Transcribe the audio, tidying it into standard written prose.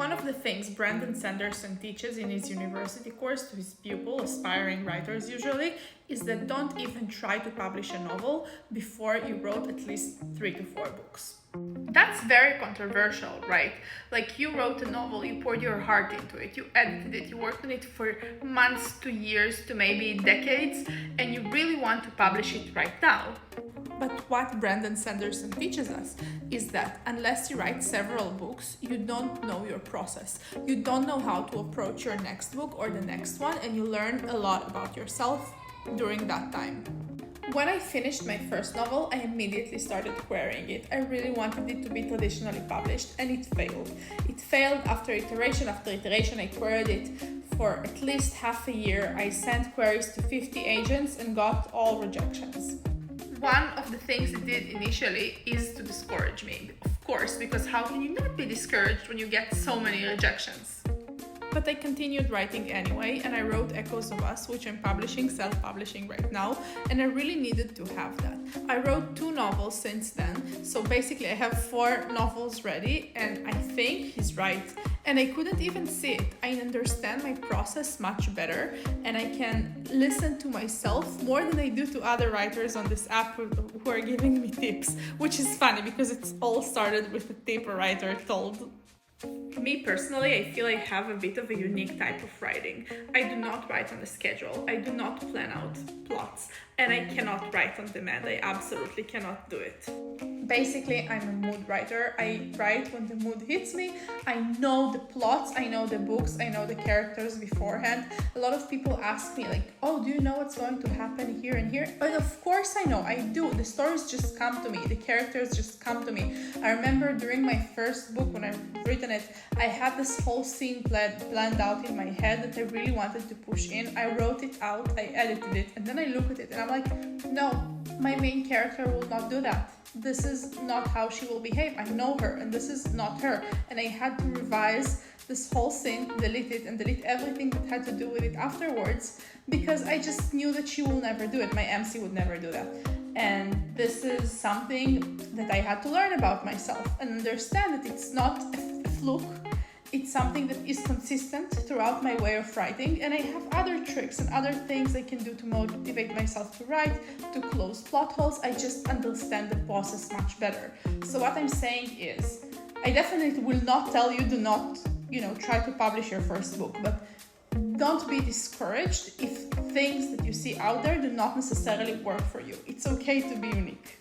One of the things Brandon Sanderson teaches in his university course to his pupil, aspiring writers usually, is that don't even try to publish a novel before you wrote at least 3 to 4 books. That's very controversial, right? Like, you wrote a novel, you poured your heart into it, you edited it, you worked on it for months to years to maybe decades, and you really want to publish it right now. But what Brandon Sanderson teaches us is that unless you write several books, you don't know your process. You don't know how to approach your next book or the next one, and you learn a lot about yourself during that time. When I finished my first novel, I immediately started querying it. I really wanted it to be traditionally published, and it failed. It failed after iteration after iteration. I queried it for at least half a year. I sent queries to 50 agents and got all rejections. One of the things it did initially is to discourage me, of course, because how can you not be discouraged when you get so many rejections? But I continued writing anyway, and I wrote Echoes of Us, which I'm publishing, self-publishing right now, and I really needed to have that. I wrote 2 novels since then, so basically I have 4 novels ready, and I think he's right. And I couldn't even see it. I understand my process much better, and I can listen to myself more than I do to other writers on this app who are giving me tips, which is funny because it's all started with a tip a writer told. Me personally, I feel I have a bit of a unique type of writing. I do not write on a schedule. I do not plan out plots, and I cannot write on demand. I absolutely cannot do it. Basically, I'm a mood writer. I write when the mood hits me. I know the plots, I know the books, I know the characters beforehand. A lot of people ask me like, oh, do you know what's going to happen here and here? But of course I know, I do. The stories just come to me. The characters just come to me. I remember during my first book, when I've written it, I had this whole scene planned out in my head that I really wanted to push in. I wrote it out, I edited it, and then I look at it and I'm like, no, my main character will not do that. This is not how she will behave. I know her, and this is not her. And I had to revise this whole scene, delete it, and delete everything that had to do with it afterwards, because I just knew that she will never do it. My MC would never do that. And this is something that I had to learn about myself and understand that it's not a fluke. It's something that is consistent throughout my way of writing, and I have other tricks and other things I can do to motivate myself to write, to close plot holes. I just understand the process much better. So what I'm saying is, I definitely will not tell you do not, try to publish your first book, but don't be discouraged if things that you see out there do not necessarily work for you. It's okay to be unique.